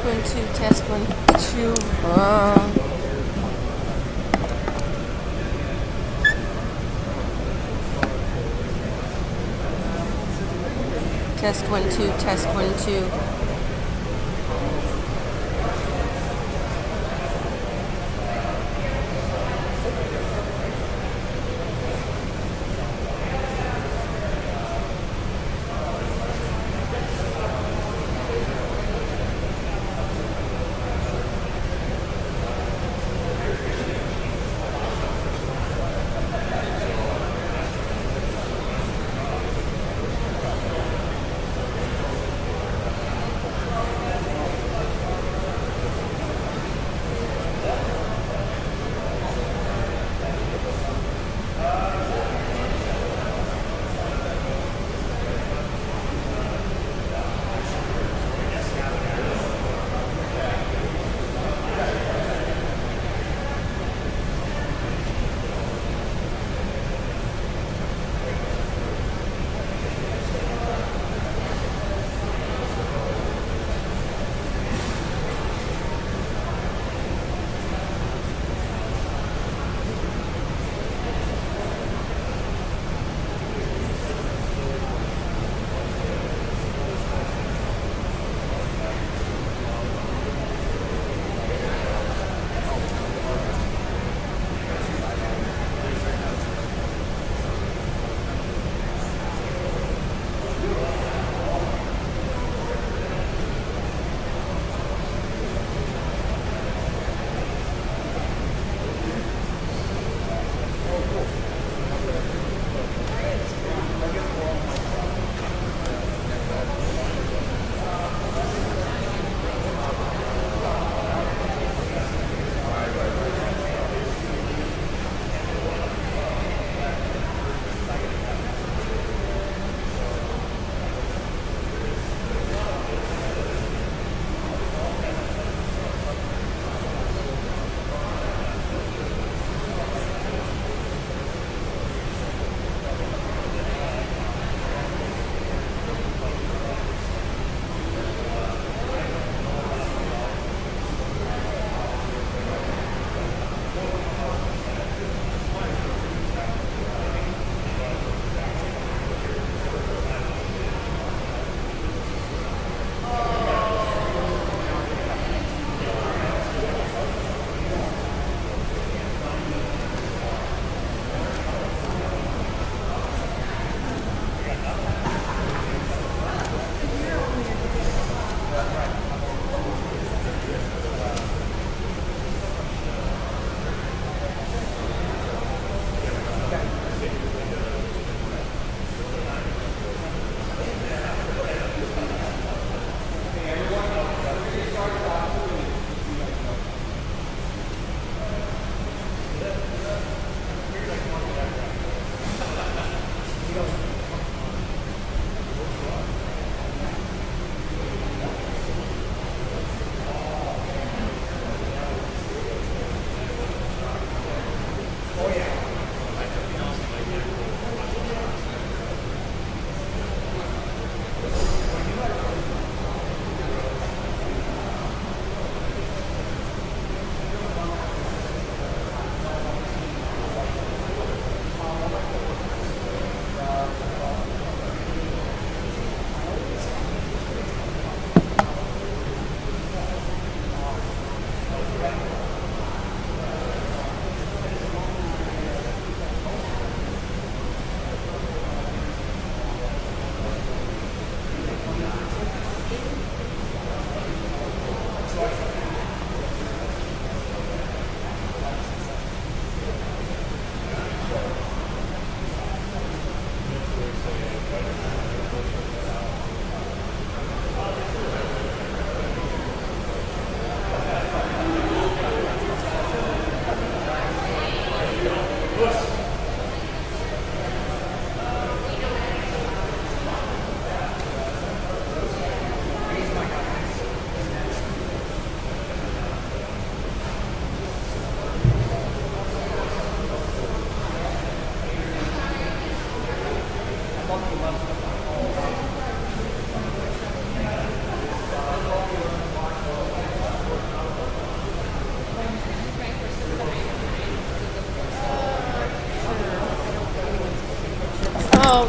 1, 2, test 1, 2. Test 1, 2, test 1, 2.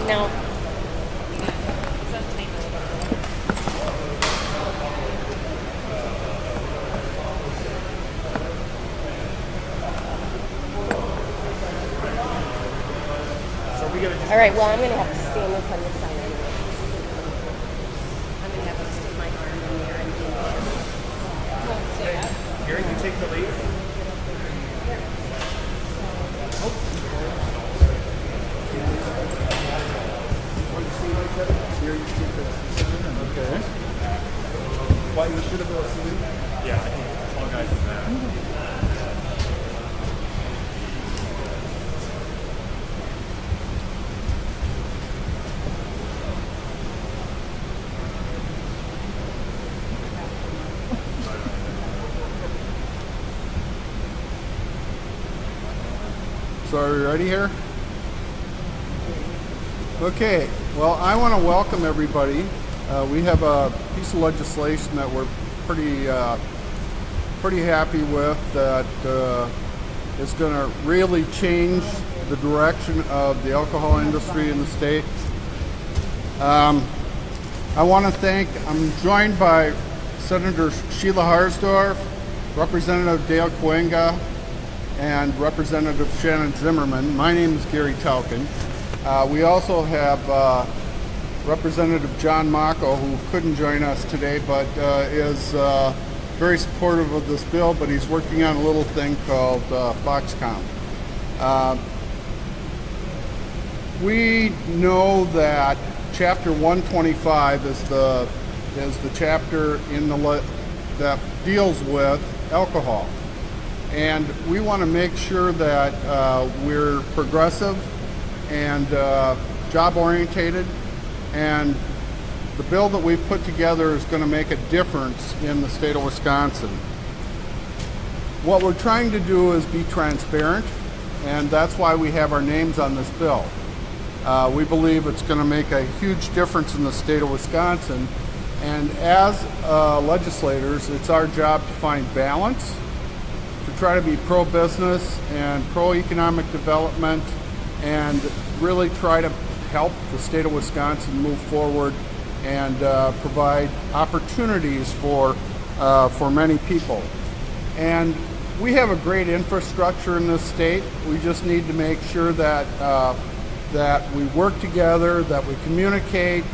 No. All right, well, I'm going to have to stand up on this side anyway. I'm going to have to stick my arm in there and do that. Gary, you take the lead. Okay. Why you should have been asleep? Yeah, I think all guys in that. So are we ready here? Okay, well, I want to welcome everybody. We have a piece of legislation that we're pretty happy with that is going to really change the direction of the alcohol industry in the state. I want to thank, I'm joined by Senator Sheila Harsdorf, Representative Dale Coenga, and Representative Shannon Zimmerman. My name is Gary Talkin. We also have Representative John Mako, who couldn't join us today, but is very supportive of this bill, but he's working on a little thing called Foxconn. We know that Chapter 125 is the chapter in the that deals with alcohol. And we want to make sure that we're progressive and job-orientated, and the bill that we've put together is going to make a difference in the state of Wisconsin. What we're trying to do is be transparent, and that's why we have our names on this bill. We believe it's going to make a huge difference in the state of Wisconsin, and as legislators, it's our job to find balance, to try to be pro-business and pro-economic development, and really try to help the state of Wisconsin move forward and provide opportunities for many people. And we have a great infrastructure in this state. We just need to make sure that that we work together, that we communicate,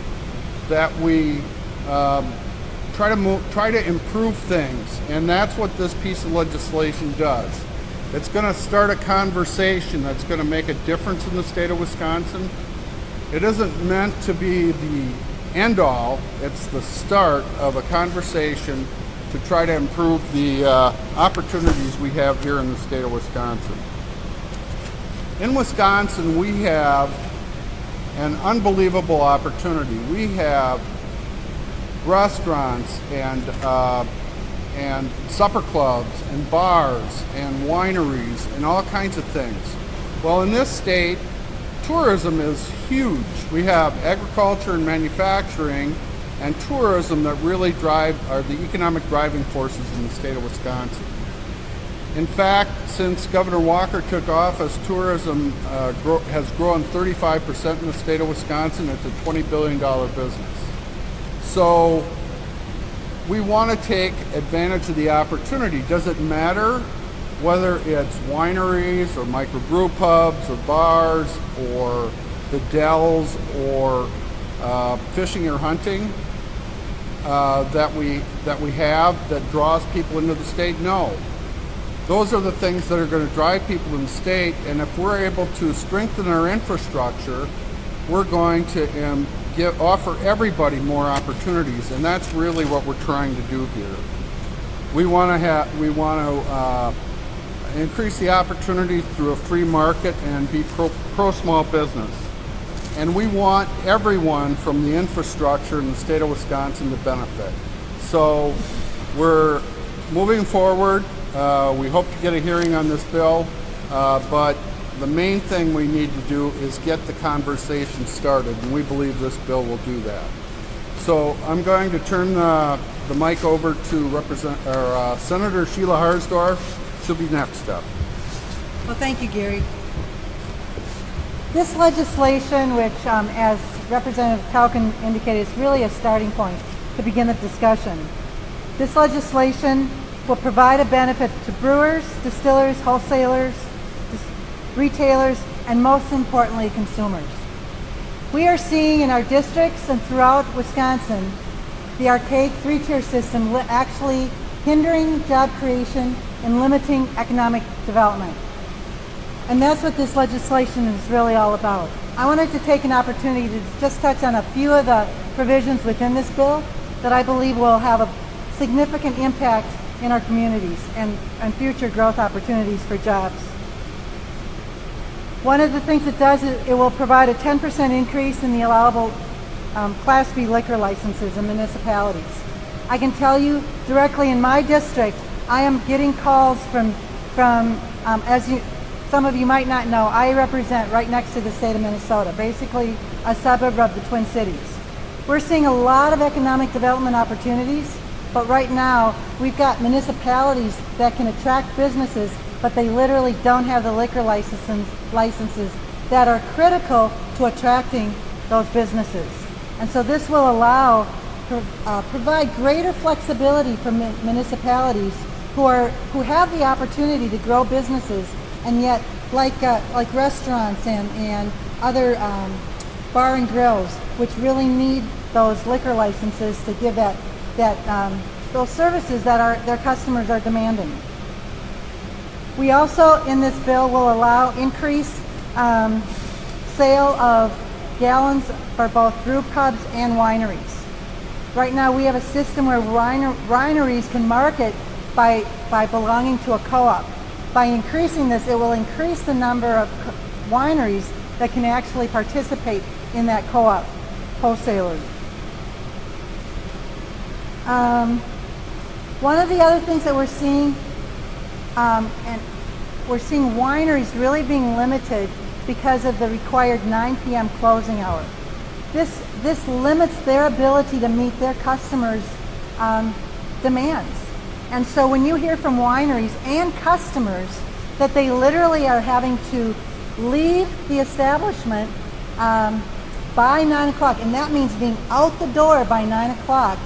that we try to improve things, and that's what this piece of legislation does. It's going to start a conversation that's going to make a difference in the state of Wisconsin. It isn't meant to be the end all, it's the start of a conversation to try to improve the opportunities we have here in the state of Wisconsin. In Wisconsin, we have an unbelievable opportunity. We have restaurants and supper clubs and bars and wineries and all kinds of things. Well, in this state, tourism is huge. We have agriculture and manufacturing and tourism that really are the economic driving forces in the state of Wisconsin. In fact, since Governor Walker took office, tourism has grown 35% in the state of Wisconsin. It's a $20 billion business. So we want to take advantage of the opportunity. Does it matter whether it's wineries or microbrew pubs or bars or the dells or fishing or hunting that we have that draws people into the state? No. Those are the things that are going to drive people in the state, and if we're able to strengthen our infrastructure, we're going to offer everybody more opportunities, and that's really what we're trying to do here. We want to increase the opportunity through a free market and be pro small business, and we want everyone from the infrastructure in the state of Wisconsin to benefit. So we're moving forward. We hope to get a hearing on this bill, but the main thing we need to do is get the conversation started, and we believe this bill will do that. So I'm going to turn the mic over to Senator Sheila Harsdorf. She'll be next up. Well, thank you, Gary. This legislation, which as Representative Tauken indicated, is really a starting point to begin the discussion. This legislation will provide a benefit to brewers, distillers, wholesalers, retailers, and most importantly, consumers. We are seeing in our districts and throughout Wisconsin the archaic three-tier system actually hindering job creation and limiting economic development. And that's what this legislation is really all about. I wanted to take an opportunity to just touch on a few of the provisions within this bill that I believe will have a significant impact in our communities and future growth opportunities for jobs. One of the things it does is it will provide a 10% increase in the allowable Class B liquor licenses in municipalities. I can tell you directly in my district, I am getting calls from some of you might not know, I represent right next to the state of Minnesota, basically a suburb of the Twin Cities. We're seeing a lot of economic development opportunities, but right now we've got municipalities that can attract businesses, but they literally don't have the liquor licenses that are critical to attracting those businesses. And so this will allow, provide greater flexibility for municipalities who have the opportunity to grow businesses, and yet like restaurants and other bar and grills, which really need those liquor licenses to give those services that their customers are demanding. We also, in this bill, will allow increased sale of gallons for both brew pubs and wineries. Right now we have a system where wineries can market by belonging to a co-op. By increasing this, it will increase the number of wineries that can actually participate in that co-op wholesaler. One of the other things that we're seeing, and we're seeing wineries really being limited because of the required 9 p.m. closing hour. This limits their ability to meet their customers' demands. And so when you hear from wineries and customers that they literally are having to leave the establishment by 9 o'clock, and that means being out the door by 9 o'clock,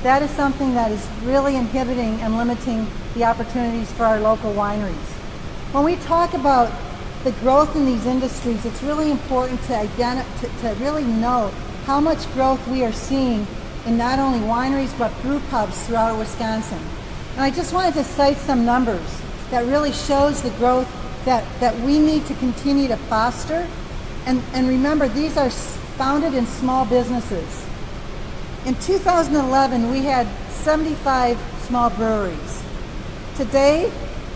that is something that is really inhibiting and limiting the opportunities for our local wineries. When we talk about the growth in these industries, it's really important to really know how much growth we are seeing in not only wineries but brew pubs throughout Wisconsin. And I just wanted to cite some numbers that really shows the growth that we need to continue to foster. And remember, these are founded in small businesses. In 2011, we had 75 small breweries. Today,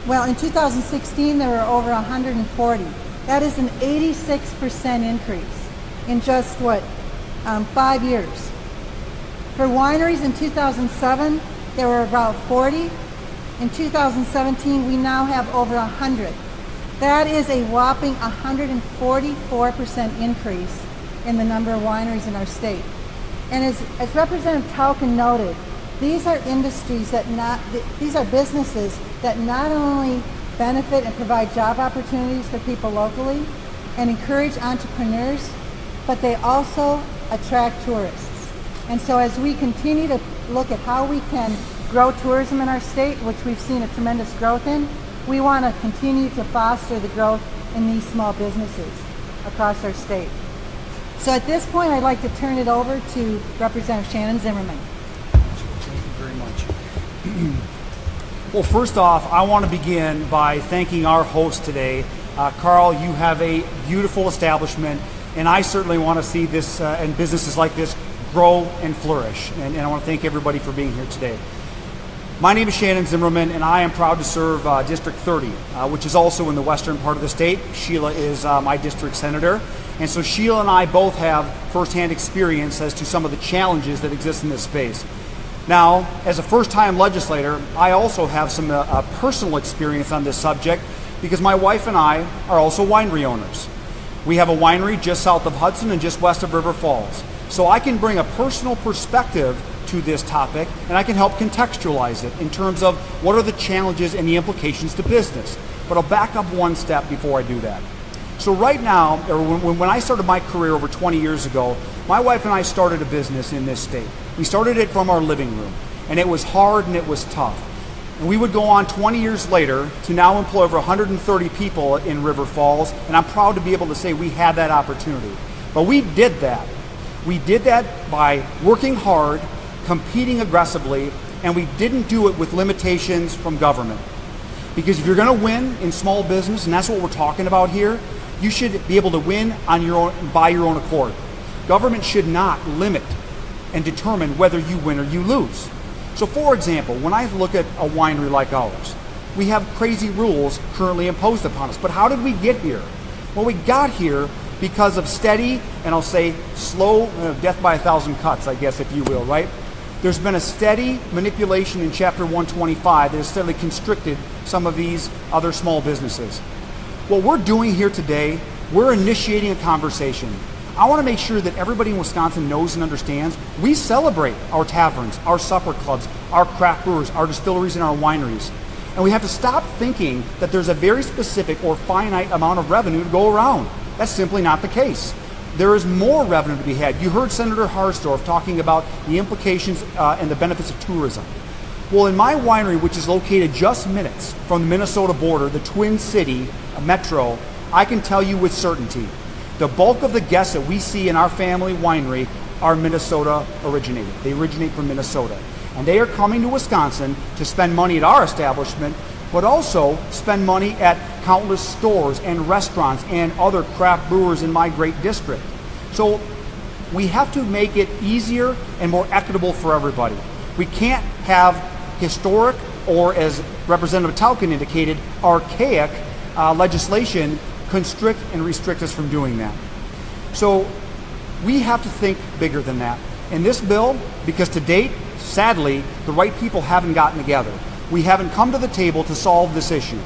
well, in 2016, there were over 140. That is an 86% increase in just, 5 years. For wineries in 2007, there were about 40. In 2017, we now have over 100. That is a whopping 144% increase in the number of wineries in our state. And as Representative Tauken noted, these are industries these are businesses that not only benefit and provide job opportunities for people locally and encourage entrepreneurs, but they also attract tourists. And so as we continue to look at how we can grow tourism in our state, which we've seen a tremendous growth in, we want to continue to foster the growth in these small businesses across our state. So at this point, I'd like to turn it over to Representative Shannon Zimmerman. Thank you very much. Well, first off, I want to begin by thanking our host today. Carl, you have a beautiful establishment, and I certainly want to see this and businesses like this grow and flourish. And I want to thank everybody for being here today. My name is Shannon Zimmerman, and I am proud to serve District 30, which is also in the western part of the state. Sheila is my district senator. And so Sheila and I both have firsthand experience as to some of the challenges that exist in this space. Now, as a first-time legislator, I also have some personal experience on this subject because my wife and I are also winery owners. We have a winery just south of Hudson and just west of River Falls. So I can bring a personal perspective to this topic, and I can help contextualize it in terms of what are the challenges and the implications to business. But I'll back up one step before I do that. So right now, or when I started my career over 20 years ago, my wife and I started a business in this state. We started it from our living room, and it was hard and it was tough. And we would go on 20 years later to now employ over 130 people in River Falls, and I'm proud to be able to say we had that opportunity. But we did that. We did that by working hard, competing aggressively, and we didn't do it with limitations from government. Because if you're going to win in small business, and that's what we're talking about here, you should be able to win on your own, by your own accord. Government should not limit and determine whether you win or you lose. So for example, when I look at a winery like ours, we have crazy rules currently imposed upon us. But how did we get here? Well, we got here because of steady, and I'll say slow, death by a thousand cuts, I guess, if you will, right? There's been a steady manipulation in Chapter 125 that has steadily constricted some of these other small businesses. What we're doing here today, we're initiating a conversation. I want to make sure that everybody in Wisconsin knows and understands we celebrate our taverns, our supper clubs, our craft brewers, our distilleries, and our wineries. And we have to stop thinking that there's a very specific or finite amount of revenue to go around. That's simply not the case. There is more revenue to be had. You heard Senator Harsdorf talking about the implications and the benefits of tourism. Well, in my winery, which is located just minutes from the Minnesota border, the Twin City metro, I can tell you with certainty, the bulk of the guests that we see in our family winery are Minnesota originated. They originate from Minnesota. And they are coming to Wisconsin to spend money at our establishment, but also spend money at countless stores and restaurants and other craft brewers in my great district. So we have to make it easier and more equitable for everybody. We can't have historic, or as Representative Tauken indicated, archaic legislation constrict and restrict us from doing that. So we have to think bigger than that. In this bill, because to date, sadly, the right people haven't gotten together. We haven't come to the table to solve this issue.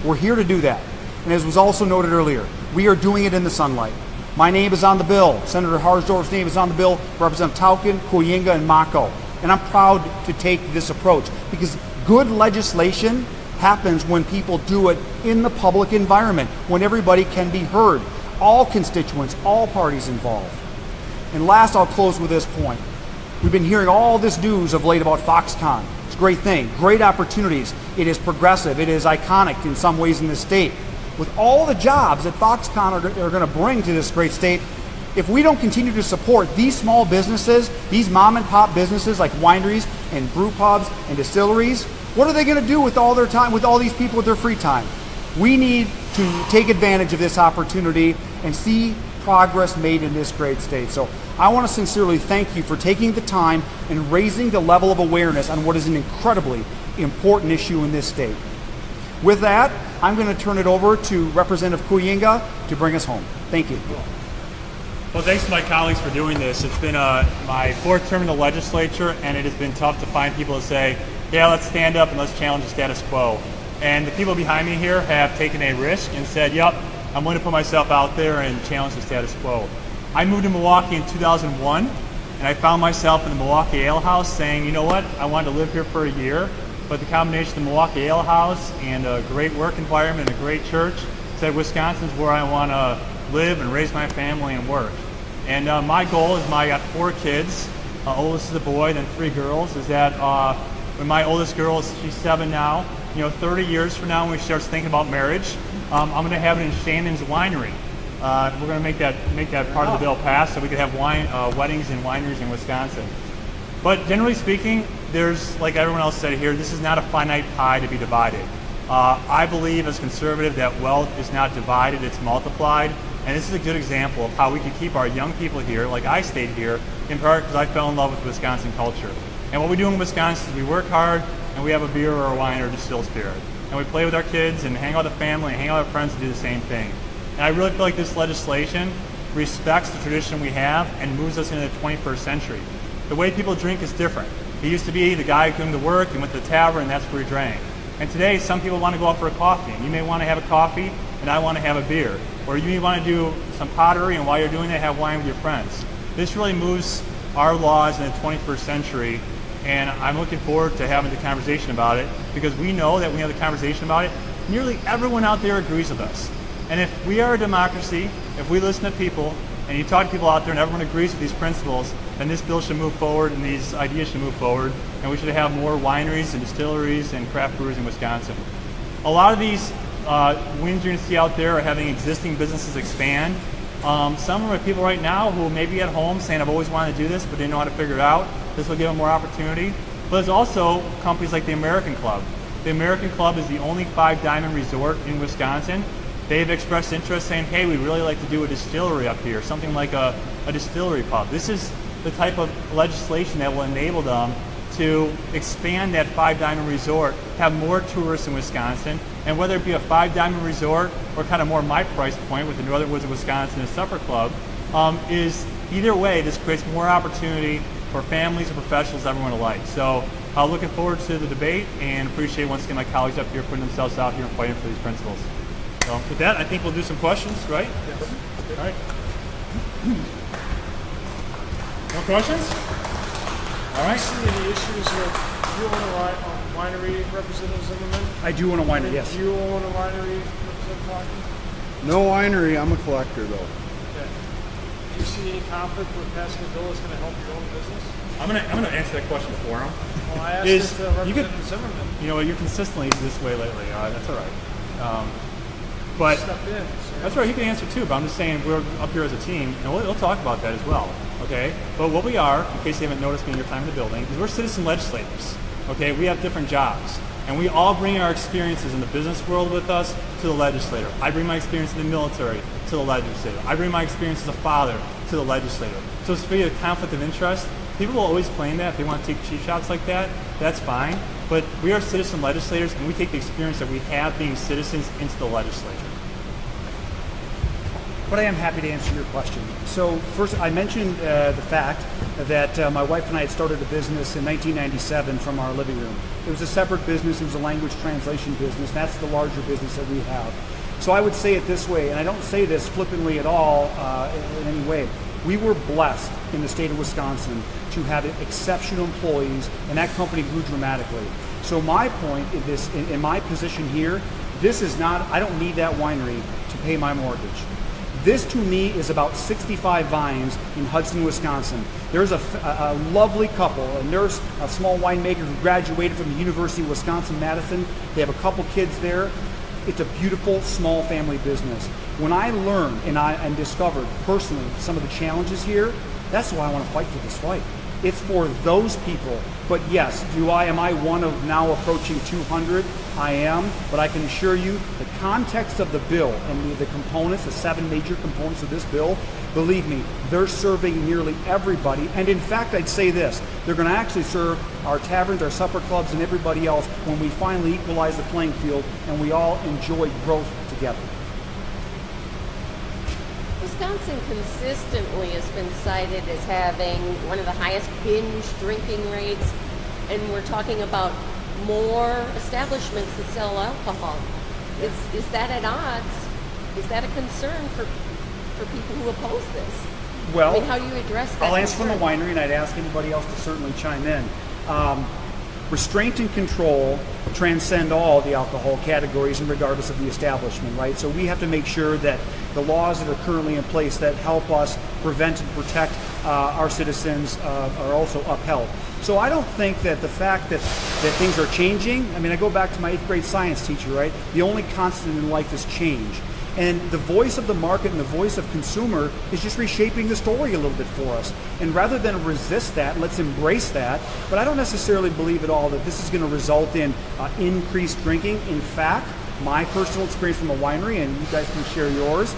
We're here to do that. And as was also noted earlier, we are doing it in the sunlight. My name is on the bill. Senator Harsdorf's name is on the bill. Representative Tauken, Kuyinga, and Mako. And I'm proud to take this approach because good legislation happens when people do it in the public environment, when everybody can be heard, all constituents, all parties involved. And last, I'll close with this point. We've been hearing all this news of late about Foxconn. It's a great thing, great opportunities. It is progressive, it is iconic in some ways in the state. With all the jobs that Foxconn are going to bring to this great state, if we don't continue to support these small businesses, these mom and pop businesses like wineries and brew pubs and distilleries, what are they going to do with all their time, with all these people with their free time? We need to take advantage of this opportunity and see progress made in this great state. So I want to sincerely thank you for taking the time and raising the level of awareness on what is an incredibly important issue in this state. With that, I'm going to turn it over to Representative Kuyinga to bring us home. Thank you. Well, thanks to my colleagues for doing this. It's been my fourth term in the legislature, and it has been tough to find people to say, yeah, let's stand up and let's challenge the status quo. And the people behind me here have taken a risk and said, yep, I'm going to put myself out there and challenge the status quo. I moved to Milwaukee in 2001, and I found myself in the Milwaukee Ale House saying, you know what, I wanted to live here for a year, but the combination of the Milwaukee Ale House and a great work environment and a great church said Wisconsin's where I want to live and raise my family and work. And my goal is, I got 4 kids, oldest is a boy, then 3 girls, is that when my oldest girl, she's 7 now, 30 years from now when we start thinking about marriage, I'm going to have it in Shannon's Winery. We're going to make that part of the bill pass so we could have weddings and wineries in Wisconsin. But generally speaking, there's, like everyone else said here, this is not a finite pie to be divided. I believe as conservative that wealth is not divided, it's multiplied. And this is a good example of how we can keep our young people here, like I stayed here, in part because I fell in love with Wisconsin culture. And what we do in Wisconsin is we work hard and we have a beer or a wine or distilled spirit. And we play with our kids and hang out with the family and hang out with our friends and do the same thing. And I really feel like this legislation respects the tradition we have and moves us into the 21st century. The way people drink is different. It used to be the guy who came to work and went to the tavern and that's where he drank. And today some people want to go out for a coffee. And you may want to have a coffee and I want to have a beer. Or you may want to do some pottery and while you're doing that have wine with your friends. This really moves our laws in the 21st century, and I'm looking forward to having the conversation about it because we know that when we have the conversation about it, nearly everyone out there agrees with us. And if we are a democracy, if we listen to people, and you talk to people out there and everyone agrees with these principles, then this bill should move forward and these ideas should move forward, and we should have more wineries and distilleries and craft breweries in Wisconsin. A lot of these wins you're going to see out there are having existing businesses expand. Some are people right now who may be at home saying, I've always wanted to do this, but didn't know how to figure it out. This will give them more opportunity. But there's also companies like the American Club. The American Club is the only 5-diamond resort in Wisconsin. They've expressed interest saying, hey, we'd really like to do a distillery up here, something like a distillery pub. This is the type of legislation that will enable them to expand that 5-diamond resort, have more tourists in Wisconsin, and whether it be a 5-diamond resort or kind of more my price point with the Northern Woods of Wisconsin and Supper Club, is either way, this creates more opportunity for families and professionals, everyone alike. So looking forward to the debate and appreciate once again my colleagues up here putting themselves out here and fighting for these principles. So with that, I think we'll do some questions, right? Yes. All right. More questions? All right. Do you see any issues with, you own a winery, Representative Zimmerman? I do own a winery, yes. Do you own a winery, Representative Lockton? No winery, I'm a collector though. Okay. Do you see any conflict with passing a bill that's going to help your own business? I'm gonna answer that question for him. Well, I asked it to Representative Zimmerman. You know, you're consistently this way lately. That's all right. But Step in, so. that's right. You can answer too. But I'm just saying we're up here as a team, and we'll talk about that as well. Okay. But what we are, in case you haven't noticed me in your time in the building, is we're citizen legislators. Okay. We have different jobs, and we all bring our experiences in the business world with us to the legislator. I bring my experience in the military to the legislator. I bring my experience as a father to the legislator. So it's really a conflict of interest. People will always claim that if they want to take cheap shots like that. That's fine. But we are citizen legislators, and we take the experience that we have being citizens into the legislature. But I am happy to answer your question. So first, I mentioned the fact that my wife and I had started a business in 1997 from our living room. It was a separate business. It was a language translation business. That's the larger business that we have. So I would say it this way, and I don't say this flippantly at all in any way. We were blessed in the state of Wisconsin to have exceptional employees, and that company grew dramatically. So my point in this, in my position here, this is not, I don't need that winery to pay my mortgage. This to me is about 65 vines in Hudson, Wisconsin. There's a lovely couple, a nurse, a small winemaker who graduated from the University of Wisconsin-Madison. They have a couple kids there. It's a beautiful, small family business. When I learned and discovered personally some of the challenges here, that's why I want to fight for this fight. It's for those people. But yes, am I one of now approaching 200? I am, but I can assure you the context of the bill and the components, the 7 major components of this bill, believe me, they're serving nearly everybody. And in fact, I'd say this, they're going to actually serve our taverns, our supper clubs, and everybody else when we finally equalize the playing field and we all enjoy growth together. Wisconsin consistently has been cited as having one of the highest binge drinking rates, and we're talking about more establishments that sell alcohol. Is that at odds? Is that a concern for people who oppose this? Well, I mean, how do you address that? I'll answer from the winery, and I'd ask anybody else to certainly chime in. Restraint and control transcend all the alcohol categories and regardless of the establishment, right? So we have to make sure that the laws that are currently in place that help us prevent and protect our citizens are also upheld. So I don't think that the fact that things are changing, I mean, I go back to my 8th grade science teacher, right? The only constant in life is change. And the voice of the market and the voice of consumer is just reshaping the story a little bit for us. And rather than resist that, let's embrace that. But I don't necessarily believe at all that this is going to result in increased drinking. In fact, my personal experience from a winery, and you guys can share yours,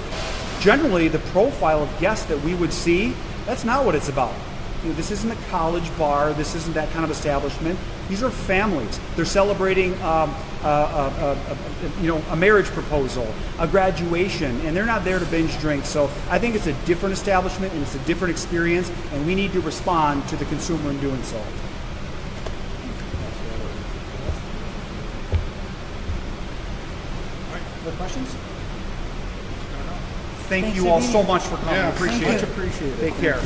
generally the profile of guests that we would see, that's not what it's about. You know, this isn't a college bar. This isn't that kind of establishment. These are families. They're celebrating a marriage proposal, a graduation, and they're not there to binge drink. So I think it's a different establishment and it's a different experience, and we need to respond to the consumer in doing so. Other questions? Thank you all so much for coming. Yeah, Appreciate it. much appreciated. Take care.